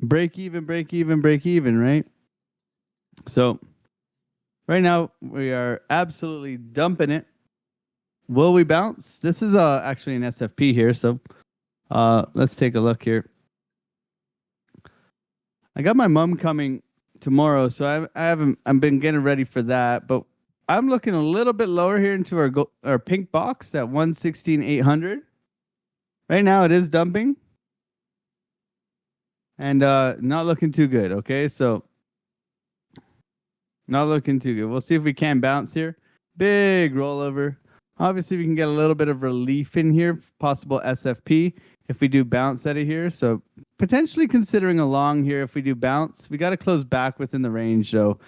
break even, break even, break even, right? So right now we are absolutely dumping it. Will we bounce? This is actually an SFP here, so let's take a look here. I got my mom coming tomorrow, so I haven't I've been getting ready for that, but I'm looking a little bit lower here into our pink box at 116,800. Right now it is dumping and not looking too good, okay? So not looking too good. We'll see if we can bounce here. Big rollover. Obviously, we can get a little bit of relief in here, possible SFP if we do bounce out of here. So potentially considering a long here if we do bounce. We got to close back within the range, though.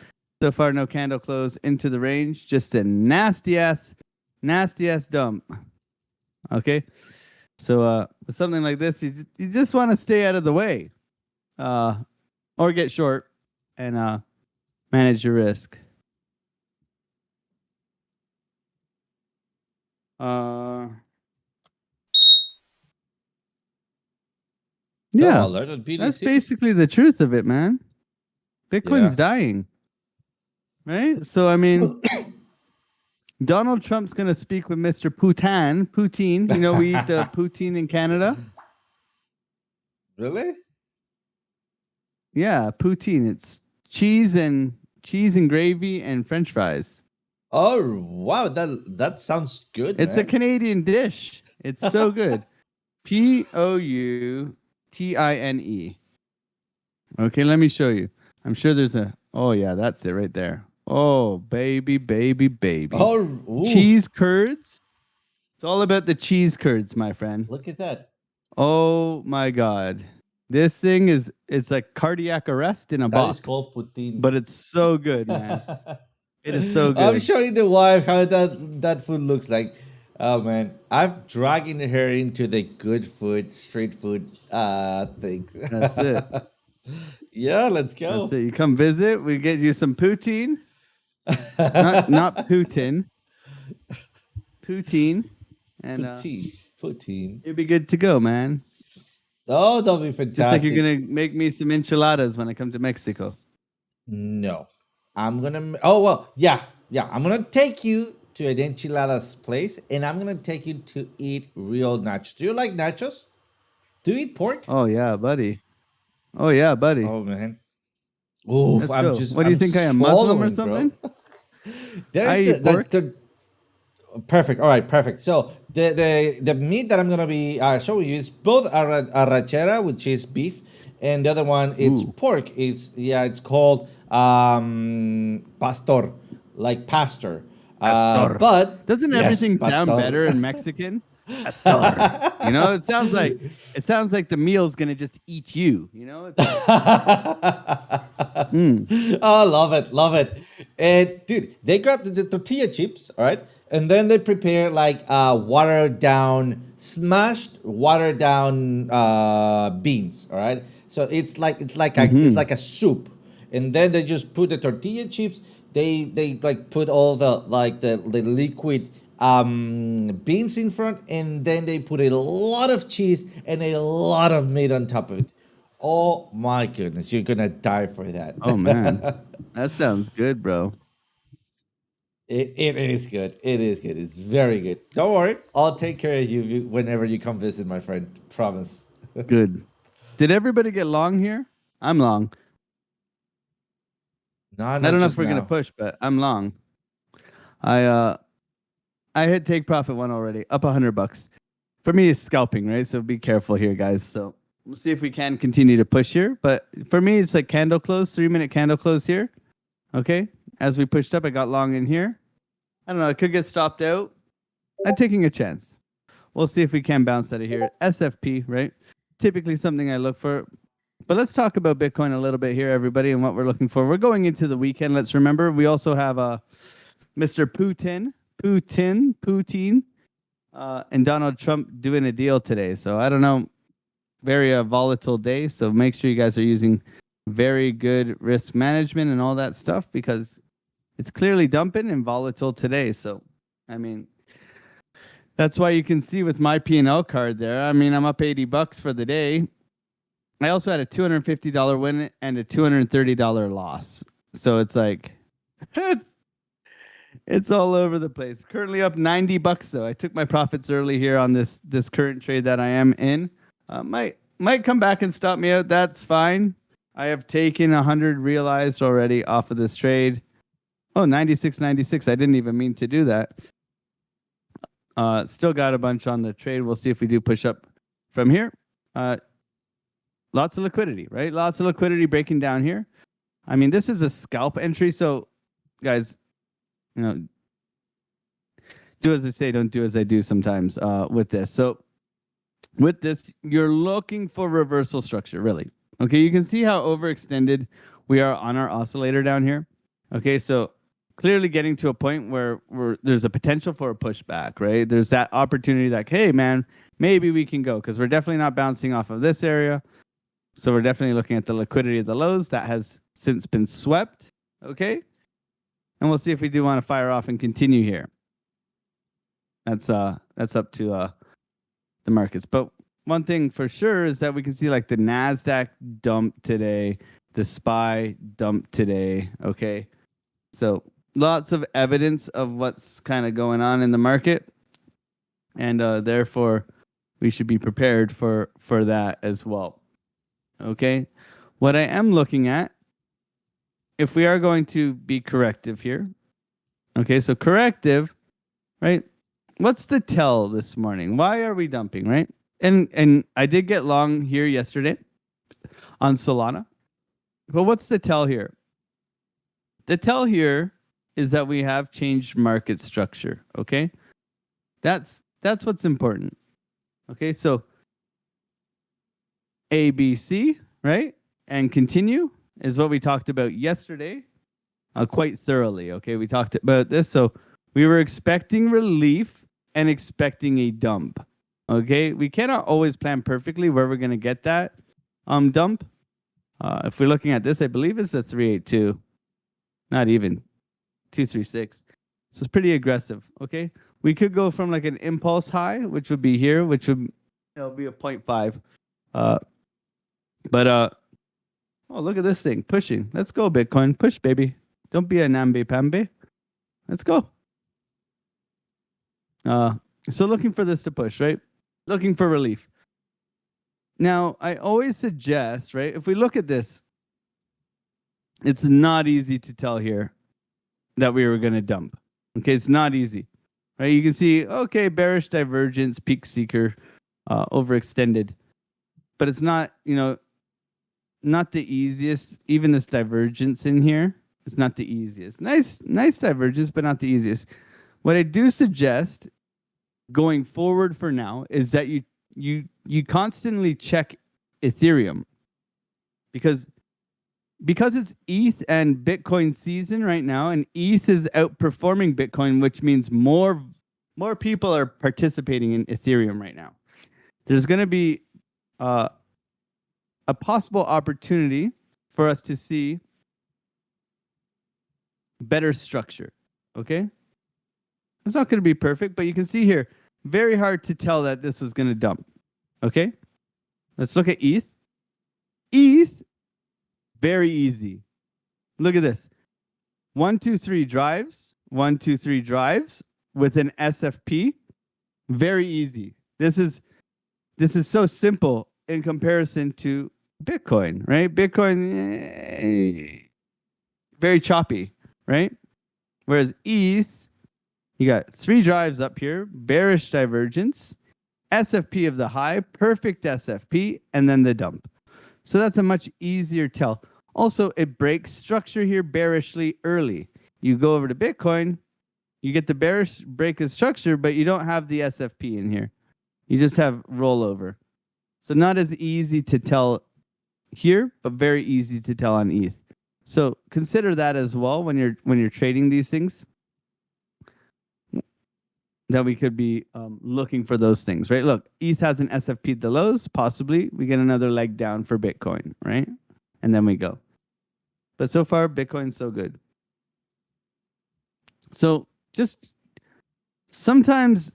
So far, no candle close into the range. Just a nasty ass dump. Okay. So with something like this, you just want to stay out of the way, or get short and manage your risk. Yeah, alert on that's BTC. basically the truth of it, man. Bitcoin's Yeah. dying, right? So I mean, Donald Trump's gonna speak with Mr. Poutine. You know, we eat poutine in Canada. Really? Yeah, poutine. It's cheese and gravy and French fries. Oh wow, that sounds good, It's a man. Canadian dish. It's so good. Poutine. Okay, let me show you. I'm sure there's a. Oh yeah, that's it right there. Oh baby, baby, baby. Oh, ooh, Cheese curds. It's all about the cheese curds, my friend. look at that. Oh my god. This thing it's like cardiac arrest in a That is box. called poutine. But it's so good, man. It is so I'm good. showing the wife how that food looks like. Oh man, I've dragging her into the good food, street food things. That's it. Yeah, let's go. That's it. You come visit, we get you some poutine. Not Putin. Poutine. And Poutine. you'll be good to go, man. Oh, that'll be fantastic. Just like you're gonna make me some enchiladas when I come to Mexico. No, I'm gonna. Oh well, yeah. I'm gonna take you to an enchiladas place, and I'm gonna take you to eat real nachos. Do you like nachos? Do you eat pork? Oh yeah, buddy. Oh yeah, buddy. Oh man. Oof, Let's I'm go. just. What do you I'm think I am, Muslim or swallowing, something? bro. I There's eat pork. perfect. All right, perfect. So the meat that I'm gonna be showing you is both arrachera, which is beef, and the other one it's Ooh. pork. It's called pastor, like pastor. Pastor. But Doesn't yes, everything sound pastor. better in Mexican? Pastor. You know, it sounds like the meal's gonna just eat you. You know, it's like, Oh, love it. And dude, they grab the tortilla chips, all right, and then they prepare like smashed watered down beans, all right. So it's like a soup, and then they just put the tortilla chips. They like put all the liquid beans in front, and then they put a lot of cheese and a lot of meat on top of it. Oh my goodness, you're gonna die for that. oh man, that sounds good, bro. It is good. It is good. It's very good. Don't worry, I'll take care of you whenever you come visit, my friend. Promise. Good. Did everybody get long here? I'm long. No, I not don't know just if we're gonna now. push, but I'm long. I hit take profit one already, up $100. For me, it's scalping, right? So be careful here, guys. So we'll see if we can continue to push here. But for me, it's like candle close, 3-minute candle close here. Okay. As we pushed up, I got long in here. I don't know. It could get stopped out. I'm taking a chance. We'll see if we can bounce out of here. SFP, right? Typically something I look for. But let's talk about Bitcoin a little bit here, everybody, and what we're looking for. We're going into the weekend. Let's remember we also have Mr. Putin, and Donald Trump doing a deal today. So I don't know, very volatile day. So make sure you guys are using very good risk management and all that stuff because it's clearly dumping and volatile today. So, I mean, that's why you can see with my P&L card there. I mean, I'm up $80 for the day. I also had a $250 win and a $230 loss. So it's like it's all over the place. Currently up $90 though. I took my profits early here on this current trade that I am in. Might come back and stop me out. That's fine. I have taken 100 realized already off of this trade. Oh, 96.96. I didn't even mean to do that. Still got a bunch on the trade. We'll see if we do push up from here. Lots of liquidity, right? Lots of liquidity breaking down here. I mean, this is a scalp entry. So, guys, you know, do as I say, don't do as I do sometimes with this. So, with this, you're looking for reversal structure, really. Okay, you can see how overextended we are on our oscillator down here. Okay, so clearly getting to a point where there's a potential for a pushback, right? There's that opportunity that, hey, man, maybe we can go because we're definitely not bouncing off of this area. So we're definitely looking at the liquidity of the lows that has since been swept. Okay, and we'll see if we do want to fire off and continue here. That's up to the markets. But one thing for sure is that we can see like the NASDAQ dumped today, the SPY dumped today. Okay, so lots of evidence of what's kind of going on in the market, and therefore we should be prepared for that as well. Okay, what I am looking at, if we are going to be corrective here, okay, so corrective, right? What's the tell this morning? Why are we dumping, right? And I did get long here yesterday on Solana, but what's the tell here? The tell here is that we have changed market structure. Okay, that's what's important. Okay, so ABC, right? And continue is what we talked about yesterday quite thoroughly. Okay, we talked about this. So we were expecting relief and expecting a dump. Okay, we cannot always plan perfectly where we're going to get that dump. If we're looking at this, I believe it's a 382, not even 236. So it's pretty aggressive. Okay, we could go from like an impulse high, which would be here, which would be a 0.5. But oh, look at this thing pushing. Let's go, Bitcoin. Push, baby. Don't be a nambe pambe. Let's go. So looking for this to push, right? Looking for relief. Now, I always suggest, right? If we look at this, it's not easy to tell here that we were going to dump. Okay, it's not easy, right? You can see, okay, bearish divergence, peak seeker, overextended, but it's not, not the easiest. Even this divergence in here is not the easiest. Nice divergence, but not the easiest. What I do suggest going forward for now is that you constantly check Ethereum because it's ETH and Bitcoin season right now, and ETH is outperforming Bitcoin, which means more people are participating in Ethereum right now. There's going to be a possible opportunity for us to see better structure. Okay, it's not going to be perfect, but you can see here, very hard to tell that this was going to dump. Okay, let's look at ETH. ETH, very easy. Look at this. 1, 2, 3 drives. 1, 2, 3 drives with an SFP. Very easy. This is so simple in comparison to Bitcoin, right? Bitcoin, very choppy, right? Whereas ETH, you got 3 drives up here, bearish divergence, SFP of the high, perfect SFP, and then the dump. So that's a much easier tell. Also, it breaks structure here bearishly early. You go over to Bitcoin, you get the bearish break of structure, but you don't have the SFP in here. You just have rollover. So not as easy to tell here, but very easy to tell on ETH. So consider that as well when you're trading these things, that we could be looking for those things, right? Look, ETH has an SFP at the lows. Possibly we get another leg down for Bitcoin, right? And then we go. But so far, Bitcoin's so good. So just sometimes,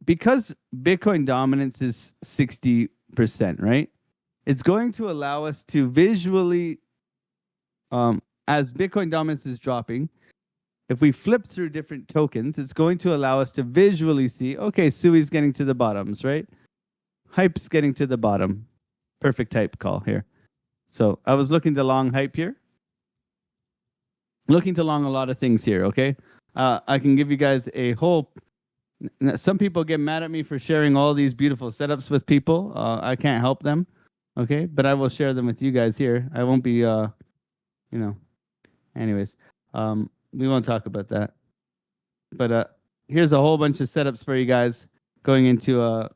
because Bitcoin dominance is 60%, right? It's going to allow us to visually, as Bitcoin dominance is dropping, if we flip through different tokens, it's going to allow us to visually see, okay, Sui's getting to the bottoms, right? Hype's getting to the bottom. Perfect hype call here. So I was looking to long hype here. Looking to long a lot of things here, okay? I can give you guys a whole... Some people get mad at me for sharing all these beautiful setups with people. I can't help them, okay? But I will share them with you guys here. I won't be, anyways. We won't talk about that. But here's a whole bunch of setups for you guys going into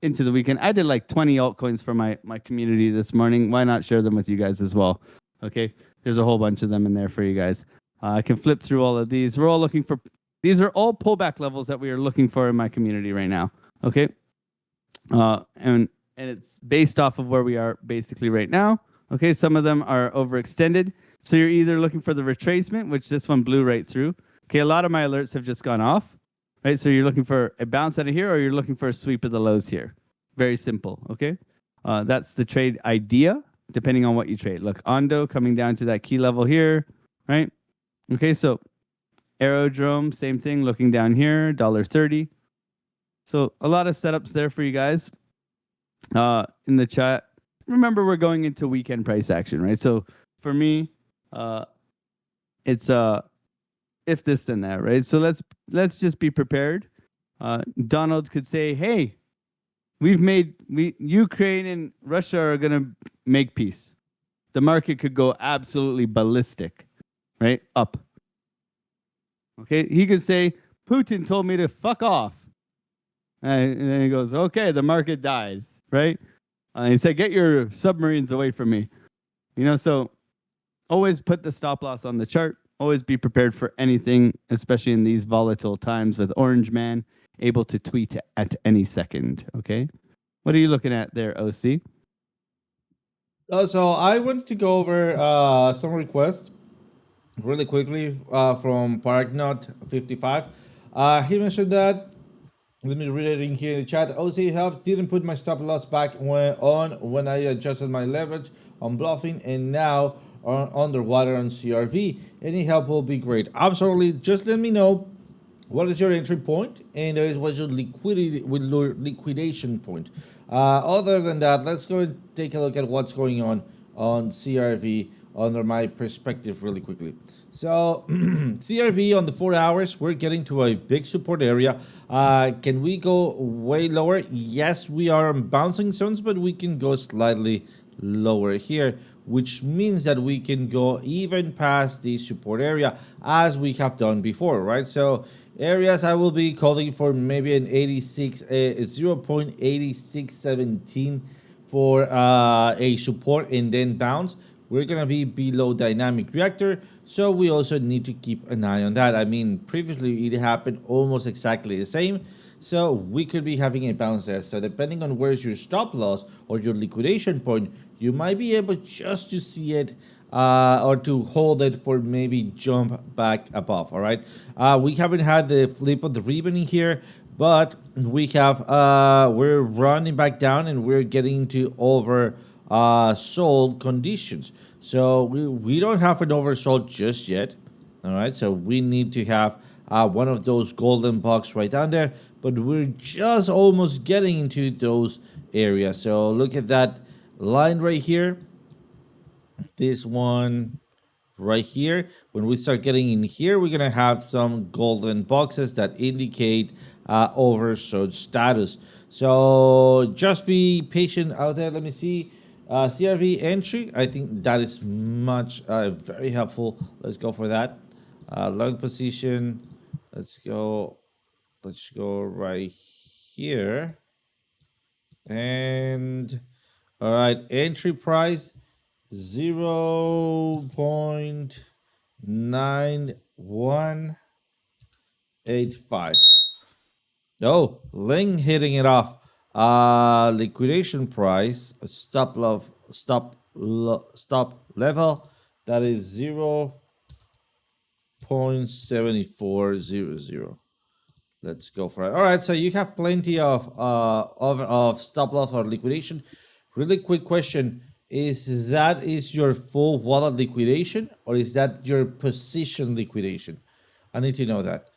the weekend. I did like 20 altcoins for my community this morning. Why not share them with you guys as well? Okay, there's a whole bunch of them in there for you guys. I can flip through all of these. We're all looking for, these are all pullback levels that we are looking for in my community right now. Okay, and it's based off of where we are basically right now. Okay, some of them are overextended. So you're either looking for the retracement, which this one blew right through. Okay, a lot of my alerts have just gone off, right? So you're looking for a bounce out of here, or you're looking for a sweep of the lows here. Very simple, okay? That's the trade idea, depending on what you trade. Look, Ondo coming down to that key level here, right? Okay, so Aerodrome, same thing, looking down here, $1.30. So a lot of setups there for you guys in the chat. Remember, we're going into weekend price action, right? So for me, it's if this then that, right? So let's just be prepared. Donald could say, "Hey, Ukraine and Russia are gonna make peace." The market could go absolutely ballistic, right? Up. Okay, he could say, "Putin told me to fuck off," and then he goes, "Okay, the market dies," right? He said, "Get your submarines away from me." So always put the stop loss on the chart. Always be prepared for anything, especially in these volatile times with Orange Man able to tweet at any second. Okay. What are you looking at there, OC? So I wanted to go over some requests really quickly from Parknot55. He mentioned that, let me read it in here in the chat. OC help didn't put my stop loss back when I adjusted my leverage on bluffing, and now are underwater on CRV. Any help will be great. Absolutely. Just let me know what is your entry point, and there is what's your liquidation point. Other than that, let's go and take a look at what's going on CRV under my perspective really quickly. So CRV on the 4 hours, we're getting to a big support area. Can we go way lower? Yes, we are on bouncing zones, but we can go slightly lower here, which means that we can go even past the support area as we have done before, right? So areas I will be calling for maybe an 0.8617 for a support and then bounce. We're gonna be below dynamic reactor, so we also need to keep an eye on that. I mean, previously it happened almost exactly the same, so we could be having a bounce there. So depending on where's your stop loss or your liquidation point, you might be able just to see it or to hold it for maybe jump back above. All right, we haven't had the flip of the ribbon in here, but we have we're running back down and we're getting to over sold conditions. So we don't have an oversold just yet. All right, so we need to have one of those golden bucks right down there, but we're just almost getting into those areas. So look at that line right here, this one right here. When we start getting in here, we're gonna have some golden boxes that indicate oversold status. So just be patient out there. Let me see. CRV entry, I think that is much very helpful. Let's go for that. Long position, let's go right here. And all right, entry price 0.9185. Oh, Ling hitting it off. Liquidation price, stop level, that is 0.7400. Let's go for it. All right, so you have plenty of stop loss or liquidation. Really quick question. Is your full wallet liquidation or is that your position liquidation? I need to know that.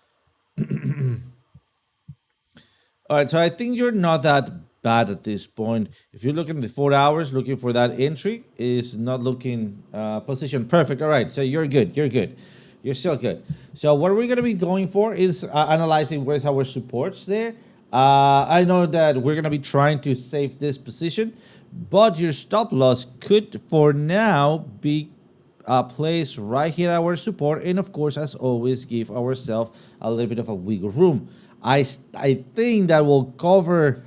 All right, so I think you're not that bad at this point. If you look in the 4 hours, looking for that entry is not looking position perfect. All right, so you're good. You're good. You're still good. So what we're gonna be going for is analyzing where's our supports there. I know that we're gonna be trying to save this position, but your stop loss could, for now, be place right here our support, and of course, as always, give ourselves a little bit of a wiggle room. I think that will cover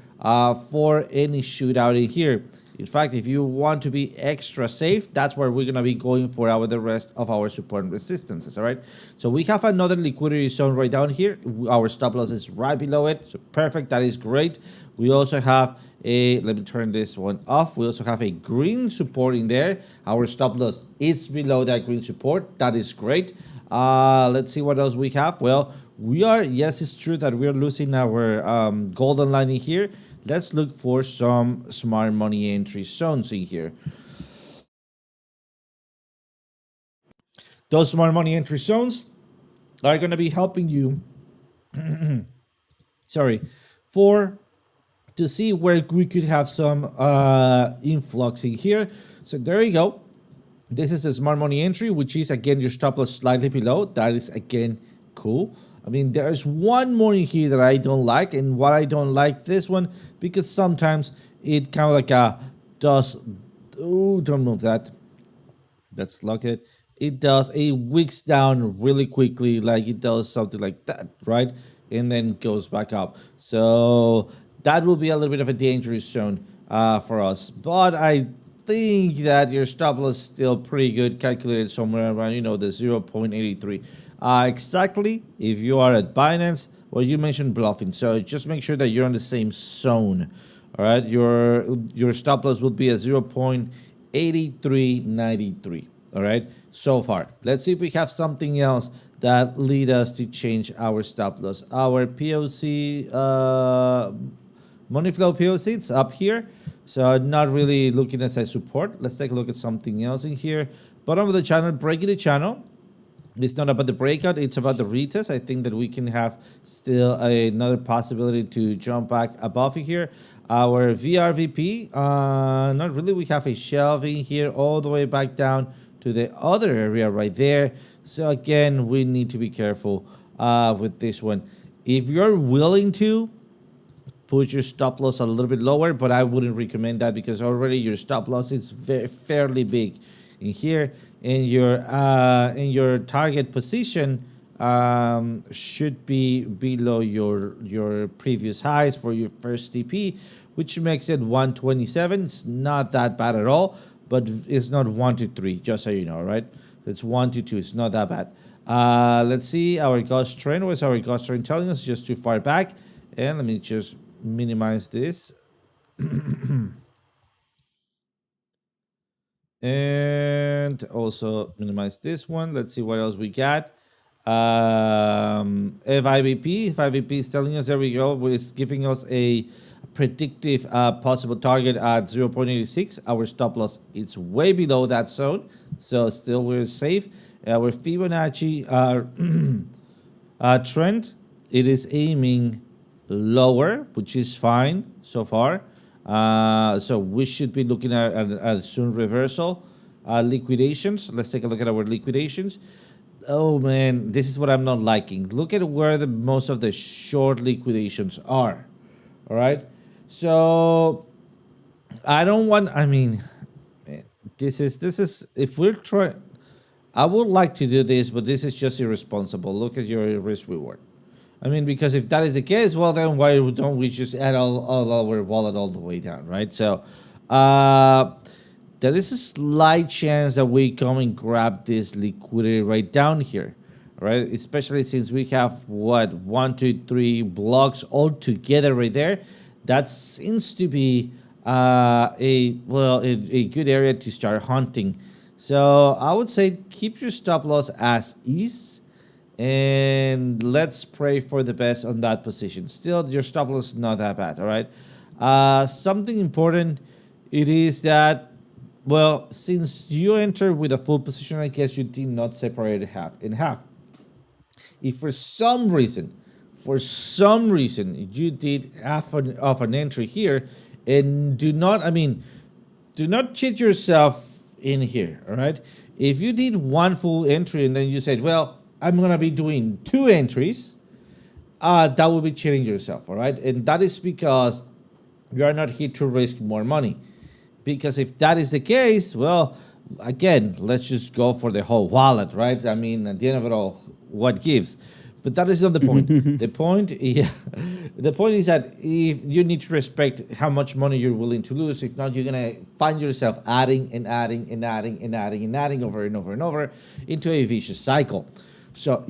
for any shootout in here. In fact, if you want to be extra safe, that's where we're gonna be going for the rest of our support and resistances. All right, so we have another liquidity zone right down here. Our stop loss is right below it, so perfect. That is great. We also have let me turn this one off. We also have a green support in there. Our stop loss is below that green support. That is great. Let's see what else we have. Well, we are, yes, it's true that we're losing our golden line in here. Let's look for some smart money entry zones in here. Those smart money entry zones are going to be helping you sorry, for to see where we could have some influx in here. So there you go. This is the smart money entry, which is again your stop loss slightly below. That is again cool. I mean, there's one more in here that I don't like, and why I don't like this one, because sometimes it kind of like does. Oh, don't move that. Let's lock it. It does a wicks down really quickly, like it does something like that, right? And then goes back up. So that will be a little bit of a dangerous zone for us. But I think that your stop loss is still pretty good, calculated somewhere around, the 0.83. Exactly, if you are at Binance, well, you mentioned bluffing, so just make sure that you're on the same zone. All right, your stop loss will be at 0.8393. All right, so far. Let's see if we have something else that lead us to change our stop loss. Our POC, money flow POC, it's up here. So not really looking at support. Let's take a look at something else in here. Bottom of the channel, breaking the channel. It's not about the breakout, it's about the retest. I think that we can have still another possibility to jump back above here. Our VRVP, not really. We have a shelving here all the way back down to the other area right there. So again, we need to be careful with this one. If you're willing to, put your stop loss a little bit lower, but I wouldn't recommend that because already your stop loss is fairly big in here, and your target position should be below your previous highs for your first TP, which makes it 127. It's not that bad at all, but it's not 1 to 3, just so you know, right? It's 1 to 2. It's not that bad. Let's see our ghost trend. What's our ghost trend telling us? Just too far back. And let me just minimize this. And also minimize this one. Let's see what else we got. FIVP is telling us, there we go, it's giving us a predictive possible target at 0.86. Our stop loss is way below that zone, so still we're safe. Our Fibonacci trend, it is aiming lower, which is fine so far. So we should be looking at soon reversal. Liquidations, let's take a look at our liquidations. Oh man, this is what I'm not liking. Look at where the most of the short liquidations are. All right, so I don't want, I mean, this is if we're trying, I would like to do this, but this is just irresponsible. Look at your risk reward. I mean, because if that is the case, well, then why don't we just add all our wallet all the way down, right? So there is a slight chance that we come and grab this liquidity right down here, right? Especially since we have, what, 1, 2, 3 blocks all together right there. That seems to be a good area to start hunting. So I would say keep your stop loss as is, and let's pray for the best on that position. Still, your stop loss is not that bad, all right? Something important it is that, well, since you entered with a full position, I guess you did not separate it half in half. If for some reason you did half of an entry here, and do not cheat yourself in here, all right? If you did one full entry and then you said, well, I'm gonna be doing two entries, that will be cheating yourself, all right? And that is because you are not here to risk more money. Because if that is the case, well, again, let's just go for the whole wallet, right? I mean, at the end of it all, what gives? But that is not the point. The point, yeah, the point is that if you need to respect how much money you're willing to lose, if not, you're gonna find yourself adding and adding and adding and adding and adding over and over and over into a vicious cycle. So,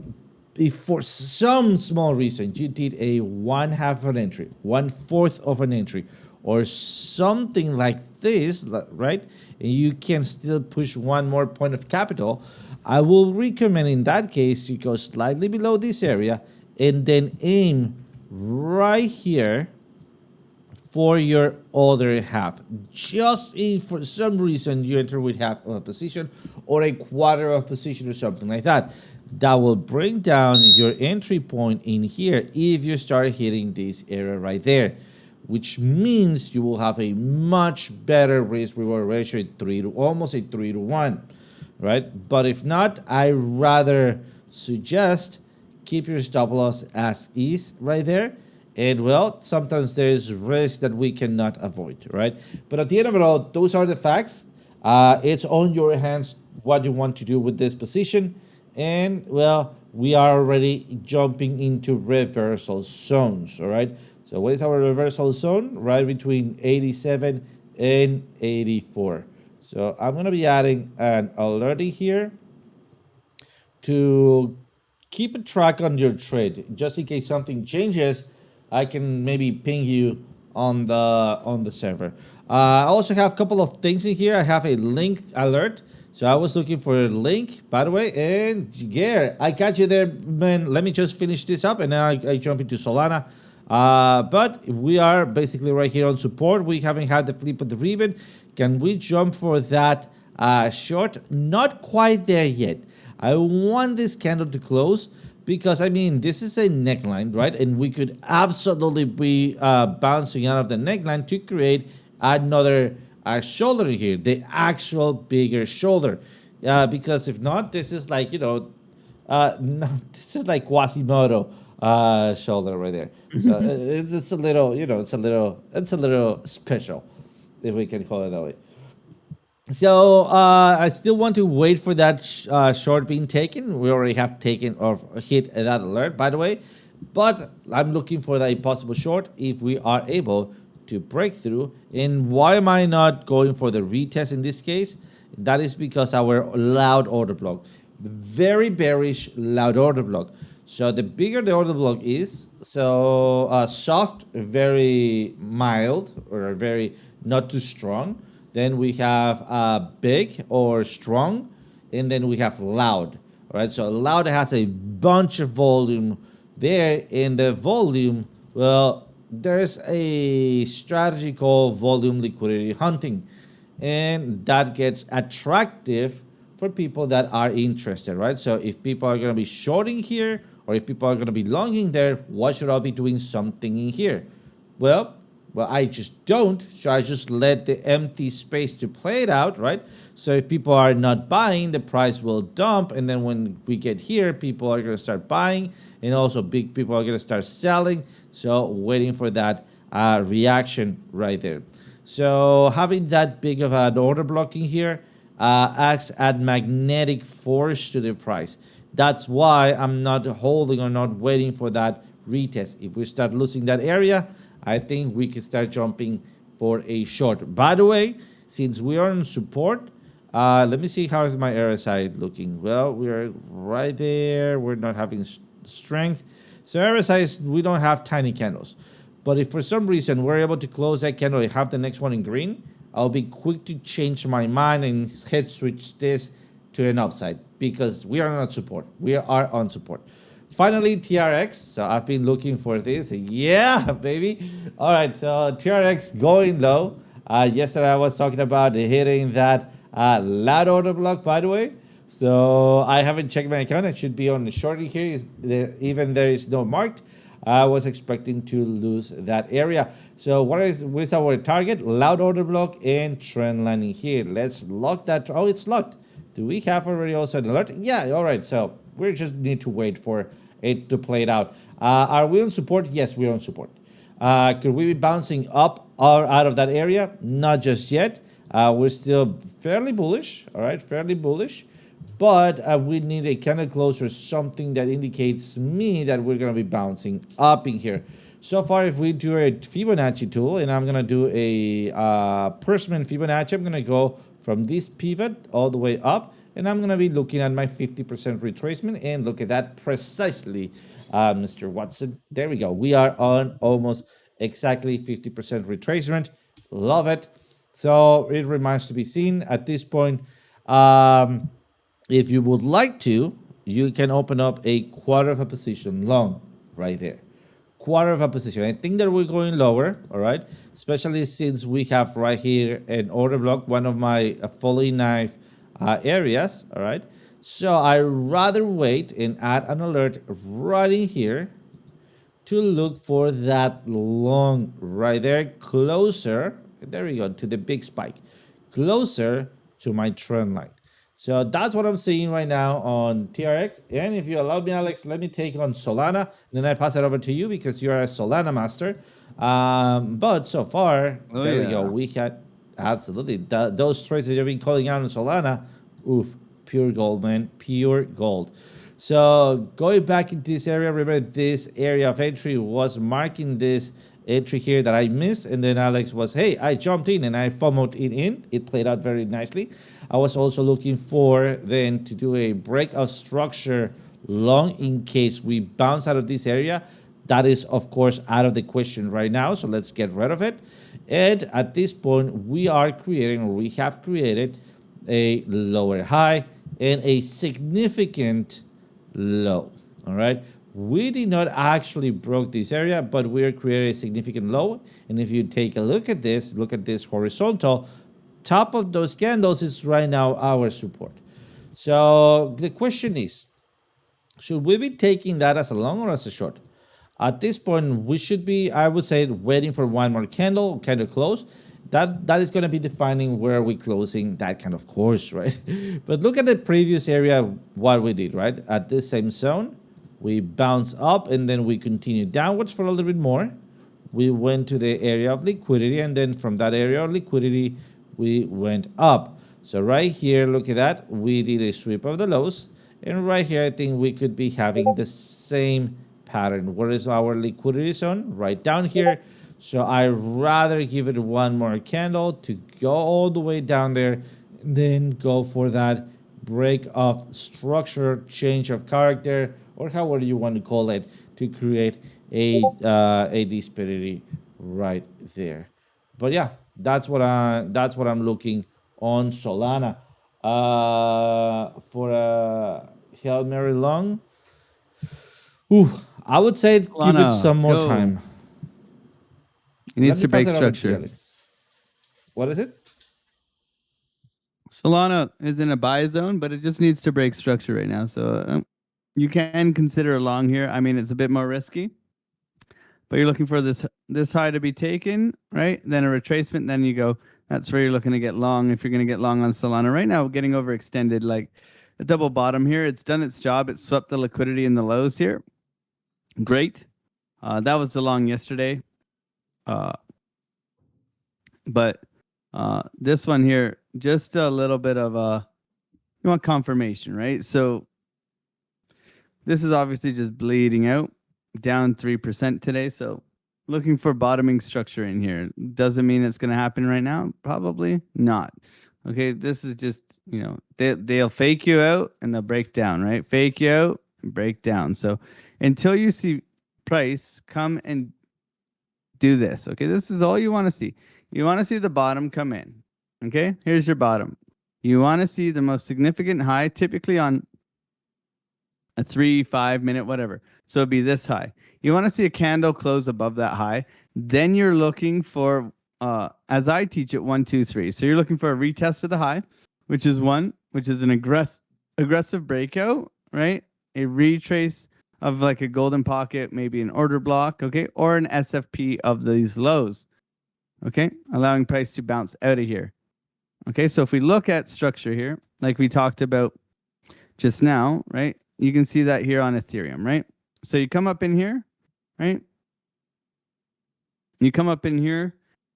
if for some small reason you did a 1/2 of an entry, 1/4 of an entry, or something like this, right? And you can still push one more point of capital, I will recommend in that case you go slightly below this area and then aim right here for your other half. Just if for some reason you enter with half of a position or a quarter of a position or something like that, that will bring down your entry point in here if you start hitting this area right there, which means you will have a much better risk reward ratio, almost a 3-to-1, right? But if not, I rather suggest keep your stop loss as is right there. And well, sometimes there's risk that we cannot avoid, right? But at the end of it all, those are the facts. It's on your hands what you want to do with this position. And well, we are already jumping into reversal zones, all right? So what is our reversal zone? Right between 87 and 84. So I'm going to be adding an alert here to keep a track on your trade. Just in case something changes, I can maybe ping you on the server. I also have a couple of things in here. I have a link alert. So I was looking for a link, by the way, and yeah, I got you there, man. Let me just finish this up, and then I jump into Solana. But we are basically right here on support. We haven't had the flip of the ribbon. Can we jump for that short? Not quite there yet. I want this candle to close because, I mean, this is a neckline, right? And we could absolutely be bouncing out of the neckline to create another shoulder here, the actual bigger shoulder. Because if not, this is like, no, this is like Quasimodo shoulder right there. So it's a little, it's a little special, if we can call it that way. So I still want to wait for that short being taken. We already have taken or hit that alert, by the way. But I'm looking for that possible short if we are able to break through. And why am I not going for the retest in this case? That is because our loud order block, very bearish loud order block. So the bigger the order block is, so soft, very mild, or very not too strong. Then we have big or strong, and then we have loud. All right, so loud has a bunch of volume there. In the volume, well, there's a strategy called volume liquidity hunting, and that gets attractive for people that are interested, right? So if people are going to be shorting here, or if people are going to be longing there, what should I be doing something in here? Well, I just don't. So I just let the empty space to play it out, right? So if people are not buying, the price will dump. And then when we get here, people are going to start buying. And also big people are going to start selling. So waiting for that reaction right there. So having that big of an order blocking here acts as magnetic force to the price. That's why I'm not holding or not waiting for that retest. If we start losing that area, I think we can start jumping for a short. By the way, since we are in support, let me see how is my RSI looking. Well, we are right there. We're not having strength. So RSI is, we don't have tiny candles. But if for some reason we're able to close that candle and have the next one in green, I'll be quick to change my mind and head switch this to an upside because we are not support. We are on support. Finally, TRX. So I've been looking for this. Yeah, baby. All right, so TRX going low. Yesterday I was talking about hitting that loud order block, by the way. So I haven't checked my account. It should be on the shorty here. Even there is no marked. I was expecting to lose that area. So what is our target? Loud order block and trend lining here. Let's lock that. Oh, it's locked. Do we have already also an alert? Yeah, all right. So we just need to wait for it to play it out. Are we on support? Yes, we're on support. Could we be bouncing up or out of that area? Not just yet. We're still fairly bullish. All right, fairly bullish. But we need a candle close or something that indicates me that we're going to be bouncing up in here. So far, if we do a Fibonacci tool, and I'm going to do a Persimmon Fibonacci, I'm going to go from this pivot all the way up, and I'm going to be looking at my 50% retracement, and look at that precisely, Mr. Watson. There we go. We are on almost exactly 50% retracement. Love it. So it remains to be seen at this point. If you would like to, you can open up a quarter of a position long right there. Quarter of a position. I think that we're going lower, all right? Especially since we have right here an order block, one of my fully knife areas, all right? So I rather wait and add an alert right in here to look for that long right there, closer, there we go, to the big spike, closer to my trend line. So that's what I'm seeing right now on TRX. And if you allow me, Alex, let me take on Solana. And then I pass it over to you because you're a Solana master. But so far, there we go. We had absolutely those trades that you've been calling out on Solana. Oof, pure gold, man. Pure gold. So going back into this area, remember this area of entry was marking this entry here that I missed, and then Alex was, hey, I jumped in and I FOMO'd it in. It played out very nicely. I was also looking for then to do a break of structure long in case we bounce out of this area. That is, of course, out of the question right now, so let's get rid of it. And at this point, we are creating, or we have created, a lower high and a significant low. All right, we did not actually broke this area, but we are creating a significant low. And if you take a look at this horizontal, top of those candles is right now our support. So the question is, should we be taking that as a long or as a short? At this point, we should be, I would say, waiting for one more candle, kind of close. That is going to be defining where we're closing that kind of course, right? But look at the previous area, what we did, right? At this same zone, we bounce up and then we continue downwards for a little bit more. We went to the area of liquidity, and then from that area of liquidity, we went up. So right here, look at that. We did a sweep of the lows. And right here, I think we could be having the same pattern. Where is our liquidity zone? Right down here. So I rather give it one more candle to go all the way down there, and then go for that break of structure, change of character, or however you want to call it, to create a disparity right there. But yeah, that's what I'm looking on Solana. For a Hail Mary long, I would say give it Solana, some more go. time. It needs Let to me break pass it over to structure. Alex. What is it? Solana is in a buy zone, but it just needs to break structure right now. So you can consider a long here. I mean, it's a bit more risky, but you're looking for this high to be taken, right? Then a retracement, then you go. That's where you're looking to get long. If you're going to get long on Solana right now, getting overextended, like a double bottom here. It's done its job. It swept the liquidity in the lows here. Great. That was the long yesterday. But this one here, just a little bit of you want confirmation, right? So this is obviously just bleeding out, down 3% today. So looking for bottoming structure in here. Doesn't mean it's going to happen right now. Probably not. Okay, this is just, they'll fake you out and they'll break down, right? Fake you out and break down. So until you see price come and do this, okay, this is all you want to see. You want to see the bottom come in. Okay, here's your bottom. You want to see the most significant high, typically on a 3, 5 minute, whatever. So it'd be this high. You want to see a candle close above that high. Then you're looking for as I teach it, 1, 2, 3. So you're looking for a retest of the high, which is 1, which is an aggressive breakout, right? A retrace of like a golden pocket, maybe an order block, okay, or an SFP of these lows, okay, allowing price to bounce out of here. Okay, so if we look at structure here, like we talked about just now, right, you can see that here on Ethereum, right? So you come up in here, right? You come up in here,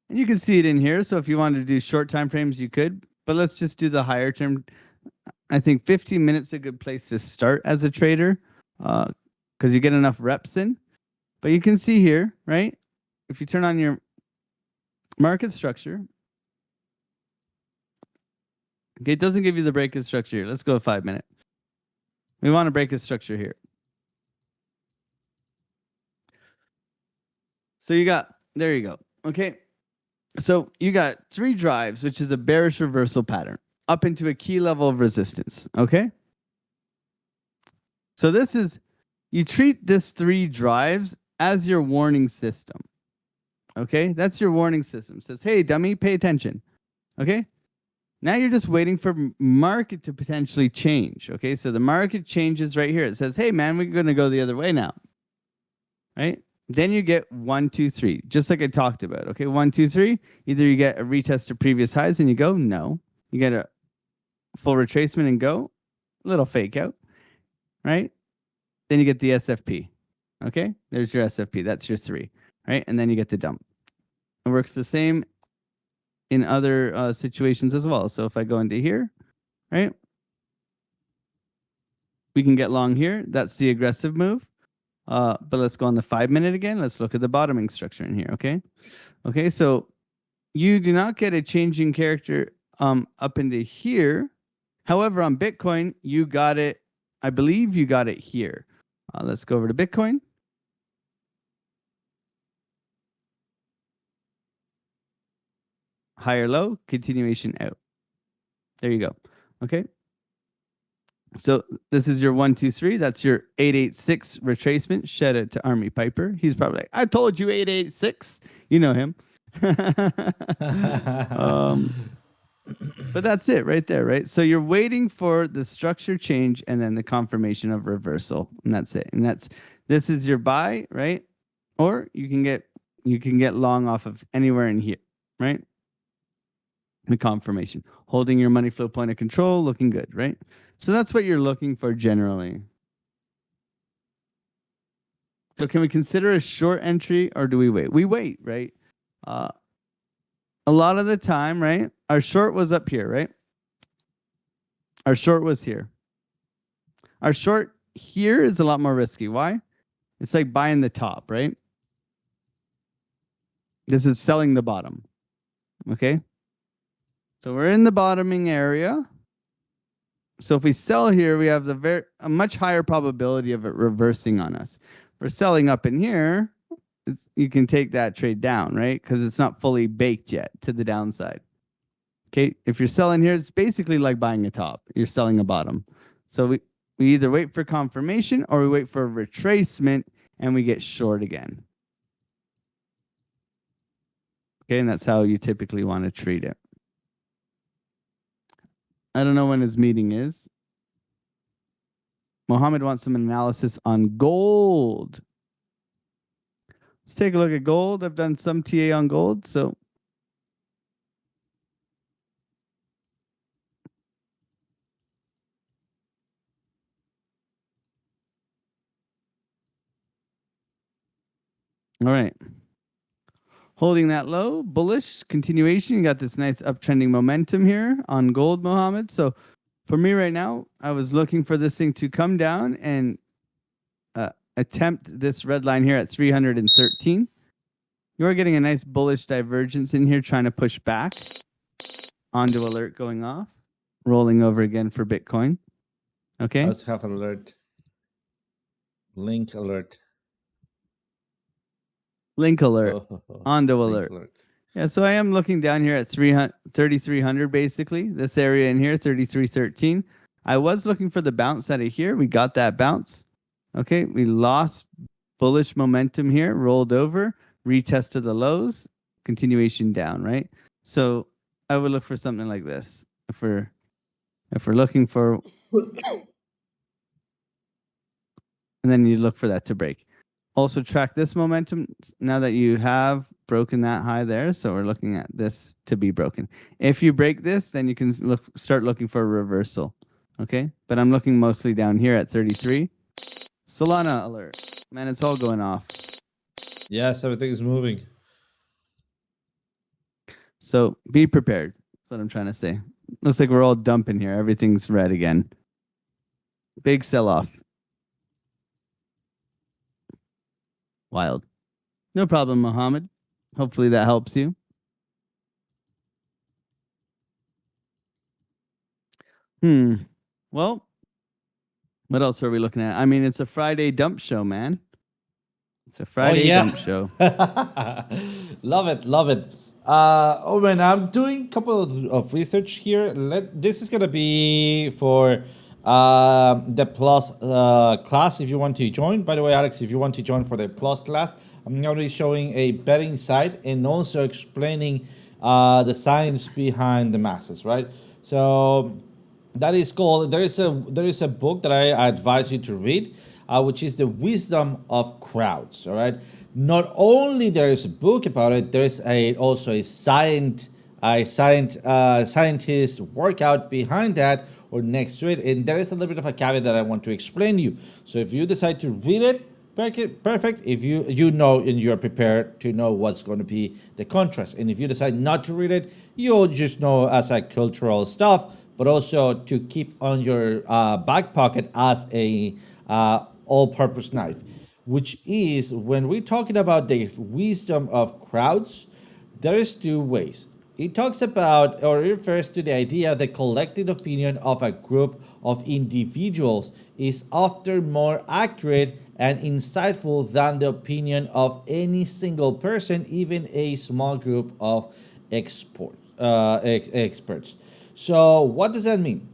and you can see it in here. So if you wanted to do short time frames, you could, but let's just do the higher term. I think 15 minutes is a good place to start as a trader, because you get enough reps in. But you can see here, right? If you turn on your market structure, okay, it doesn't give you the breakout structure here. Let's go 5 minute. We want to break a structure here. So you got, there you go. Okay. So you got 3 drives, which is a bearish reversal pattern up into a key level of resistance. Okay. So this is, you treat this 3 drives as your warning system. Okay. That's your warning system. It says, hey, dummy, pay attention. Okay. Now you're just waiting for market to potentially change. Okay. So the market changes right here. It says, hey, man, we're going to go the other way now. Right. Then you get 1, 2, 3, just like I talked about. Okay, 1, 2, 3. Either you get a retest of previous highs and you go, no. You get a full retracement and go, little fake out, right? Then you get the SFP. Okay, there's your SFP. That's your 3, right? And then you get the dump. It works the same in other situations as well. So if I go into here, right, we can get long here. That's the aggressive move. But let's go on the 5 minute again. Let's look at the bottoming structure in here. Okay. Okay. So you do not get a changing character up into here. However, on Bitcoin, you got it. I believe you got it here. Let's go over to Bitcoin. Higher low, continuation out. There you go. Okay. So this is your 1, 2, 3. That's your 886 retracement. Shout out to Army Piper. He's probably like, I told you 886. You know him. But that's it right there, right? So you're waiting for the structure change and then the confirmation of reversal, and that's it. And this is your buy, right? Or you can get long off of anywhere in here, right? The confirmation, holding your money flow point of control, looking good, right? So that's what you're looking for generally. So can we consider a short entry or do we wait? We wait, right? A lot of the time, right? Our short was up here, right? Our short was here. Our short here is a lot more risky. Why? It's like buying the top, right? This is selling the bottom. Okay. So we're in the bottoming area. So if we sell here, we have a much higher probability of it reversing on us. If we're selling up in here, you can take that trade down, right? Because it's not fully baked yet to the downside. Okay, if you're selling here, it's basically like buying a top. You're selling a bottom. So we either wait for confirmation or we wait for a retracement and we get short again. Okay, and that's how you typically want to treat it. I don't know when his meeting is. Mohammed wants some analysis on gold. Let's take a look at gold. I've done some TA on gold, so. All right. Holding that low, bullish continuation. You got this nice uptrending momentum here on gold, Mohammed. So for me right now, I was looking for this thing to come down and attempt this red line here at 313. You are getting a nice bullish divergence in here, trying to push back onto alert going off, rolling over again for Bitcoin. Okay. Let's have alert. Link alert. Link alert. Onto alert. Alert. Yeah, so I am looking down here at 3,300 basically. This area in here, 3313. I was looking for the bounce out of here. We got that bounce. Okay, we lost bullish momentum here, rolled over, retested the lows, continuation down, right? So I would look for something like this. If we're looking for, and then you look for that to break. Also track this momentum now that you have broken that high there. So we're looking at this to be broken. If you break this, then you can start looking for a reversal. Okay, but I'm looking mostly down here at 33. Solana alert. Man, it's all going off. Yes, everything is moving. So be prepared. That's what I'm trying to say. Looks like we're all dumping here. Everything's red again. Big sell off. Wild. No problem, Mohammed. Hopefully that helps you. Well, what else are we looking at? I mean, it's a Friday dump show, man. It's a Friday dump show. Love it, love it. Oh man, I'm doing a couple of research here. This is gonna be for the plus class if you want to join. By the way, Alex, if you want to join for the plus class, I'm gonna be showing a betting side and also explaining the science behind the masses, right? So that is called. There is a book that I advise you to read, which is The Wisdom of Crowds. All right. Not only there is a book about it, there is also a scientist workout behind that or next to it, and there is a little bit of a caveat that I want to explain to you. So if you decide to read it, perfect. If you know and you're prepared to know what's going to be the contrast, and if you decide not to read it, you'll just know as a cultural stuff, but also to keep on your back pocket as a all-purpose knife, which is when we're talking about the wisdom of crowds, there is two ways. It talks about or refers to the idea the collective opinion of a group of individuals is often more accurate and insightful than the opinion of any single person, even a small group of experts. So what does that mean?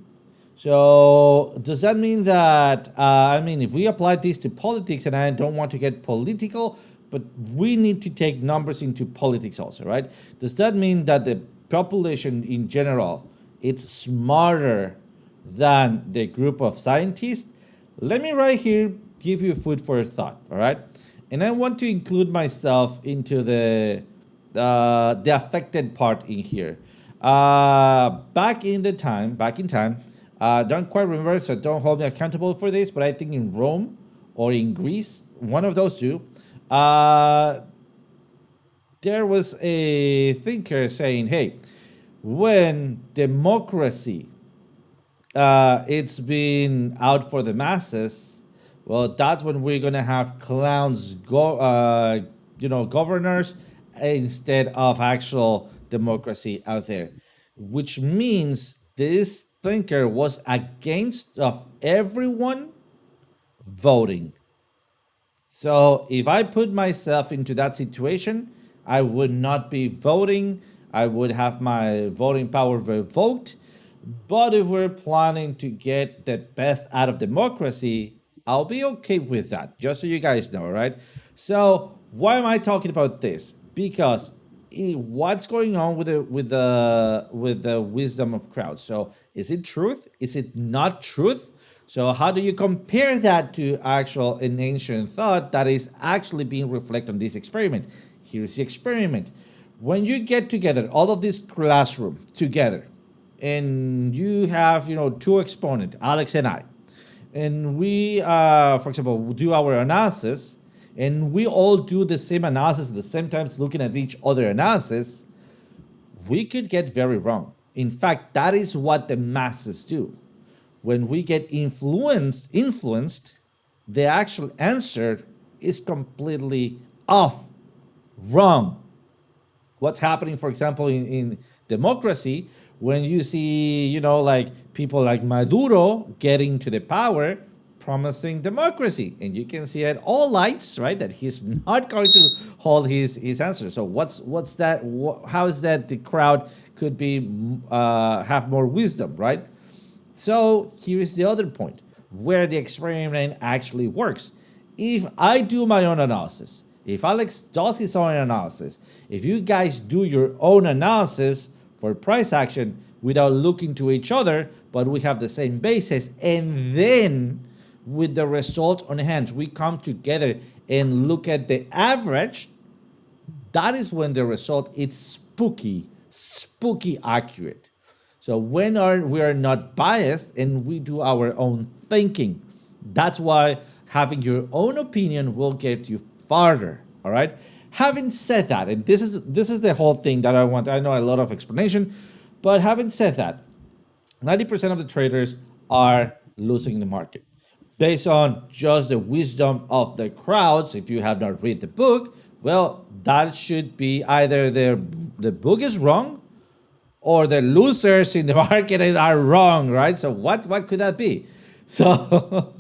So does that mean that, if we apply this to politics, and I don't want to get political, but we need to take numbers into politics also, right? Does that mean that the population in general, it's smarter than the group of scientists? Let me right here give you food for thought, all right? And I want to include myself into the affected part in here. Back in time, don't quite remember, so don't hold me accountable for this, but I think in Rome or in Greece, one of those two, there was a thinker saying, hey, when democracy it's been out for the masses, well, that's when we're gonna have clowns governors instead of actual democracy out there, which means this thinker was against of everyone voting. So if I put myself into that situation, I would not be voting. I would have my voting power revoked. But if we're planning to get the best out of democracy, I'll be okay with that, just so you guys know, right? So why am I talking about this? Because what's going on with the wisdom of crowds? So is it truth? Is it not truth? So how do you compare that to actual an ancient thought that is actually being reflected on this experiment? Here's the experiment. When you get together, all of this classroom together, and you have, two exponents, Alex and I, and we, for example, do our analysis, and we all do the same analysis at the same time, looking at each other analysis, we could get very wrong. In fact, that is what the masses do. When we get influenced, the actual answer is completely off, wrong. What's happening, for example, in democracy, when you see, like people like Maduro getting to the power, promising democracy, and you can see at all lights, right, that he's not going to hold his answer. So what's that? How is that the crowd could be have more wisdom, right? So here is the other point where the experiment actually works. If I do my own analysis If Alex does his own analysis, if you guys do your own analysis for price action without looking to each other, but we have the same basis, and then with the result on hand, we come together and look at the average, that is when the result is spooky accurate. So when we are not biased and we do our own thinking, that's why having your own opinion will get you farther. All right. Having said that, and this is the whole thing that I want. I know a lot of explanation, but having said that, 90% of the traders are losing the market based on just the wisdom of the crowds. If you have not read the book, well, that should be either the book is wrong or the losers in the market are wrong, right? So what could that be? So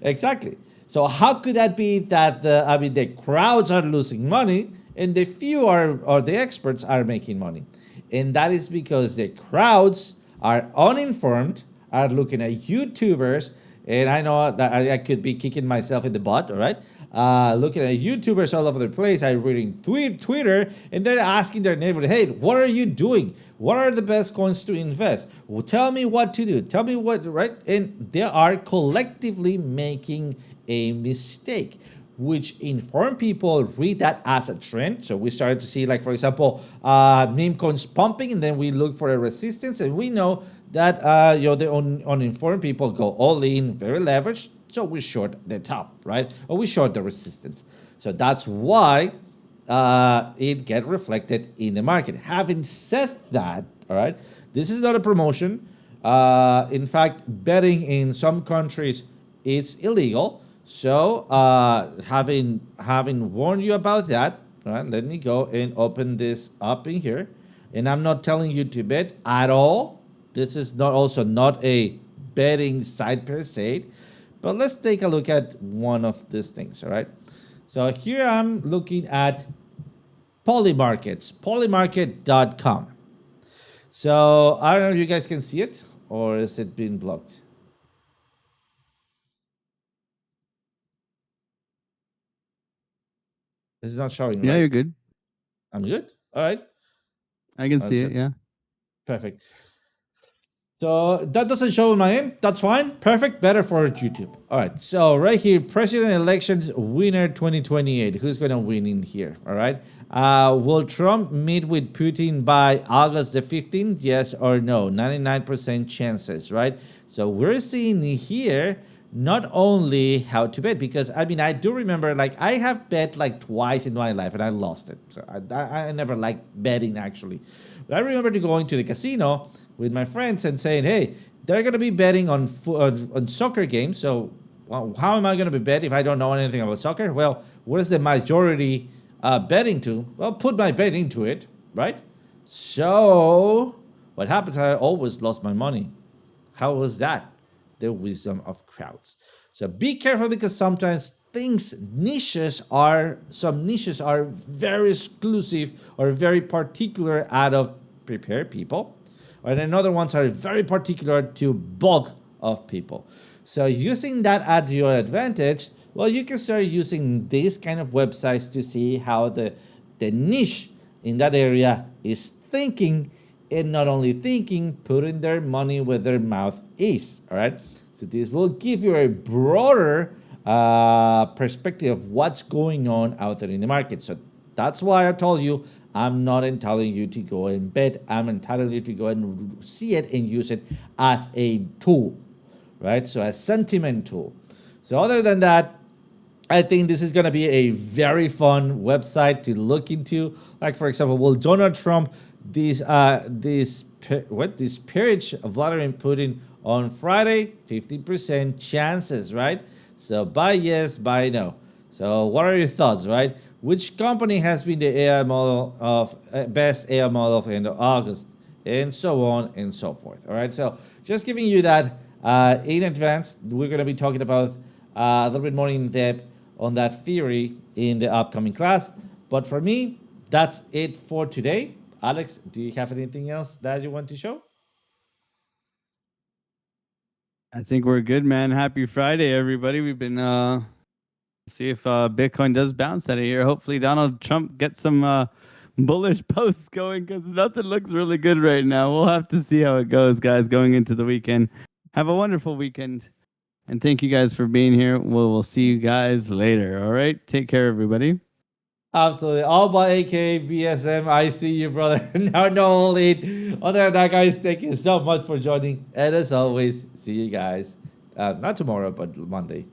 exactly. So how could that be that the crowds are losing money and the few are or the experts are making money? And that is because the crowds are uninformed, are looking at YouTubers, and I know that I could be kicking myself in the butt, all right? Looking at YouTubers all over the place, I'm reading Twitter, and they're asking their neighbor, hey, what are you doing? What are the best coins to invest? Well, tell me what to do. Tell me what, right? And they are collectively making a mistake, which informed people read that as a trend. So we started to see, like, for example, meme coins pumping, and then we look for a resistance, and we know that the uninformed people go all in, very leveraged. So we short the top, right? Or we short the resistance. So that's why it get reflected in the market. Having said that, all right, this is not a promotion. In fact, betting in some countries it's illegal. So having warned you about that, all right, let me go and open this up in here. And I'm not telling you to bet at all. This is not a betting site per se. But let's take a look at one of these things, all right? So here I'm looking at Polymarkets, polymarket.com. So I don't know if you guys can see it, or is it being blocked? It's not showing, Yeah, right? you're good. I'm good. All right. I can see That's it. it. Yeah. Perfect. So that doesn't show in my end. That's fine. Perfect. Better for YouTube. All right. So right here, president elections winner 2028. Who's going to win in here? All right. Will Trump meet with Putin by August the 15th? Yes or no? 99% chances, right? So we're seeing here not only how to bet, because I mean, I do remember, like, I have bet like twice in my life and I lost it. So I never liked betting actually. But I remember going to the casino with my friends and saying, hey, they're going to be betting on soccer games. So well, how am I going to be bet if I don't know anything about soccer? Well, what is the majority betting to? Well, put my bet into it, right? So what happens? I always lost my money. How was that? The wisdom of crowds. So be careful, because sometimes some niches are very exclusive or very particular out of prepared people, and another ones are very particular to bulk of people. So using that at your advantage, well, you can start using these kind of websites to see how the niche in that area is thinking, and not only thinking, putting their money where their mouth is. All right. So this will give you a broader perspective of what's going on out there in the market. So that's why I told you I'm not telling you to go and bet. I'm telling you to go and see it and use it as a tool, right? So a sentiment tool. So other than that, I think this is going to be a very fun website to look into. Like, for example, will Donald Trump this peerage of Vladimir Putin on Friday? 50% chances, right? So buy yes, buy no. So what are your thoughts, right? Which company has been the AI model of best AI model of end of August, and so on and so forth. All right. So just giving you that in advance. We're going to be talking about a little bit more in depth on that theory in the upcoming class. But for me, that's it for today. Alex, do you have anything else that you want to show? I think we're good, man. Happy Friday, everybody. We've been See if Bitcoin does bounce out of here. Hopefully, Donald Trump gets some bullish posts going because nothing looks really good right now. We'll have to see how it goes, guys, going into the weekend. Have a wonderful weekend. And thank you guys for being here. We'll see you guys later. All right. Take care, everybody. Absolutely. All by AK BSM. I see you, brother. Now, no lead. Other than that, guys, thank you so much for joining. And as always, see you guys. Not tomorrow, but Monday.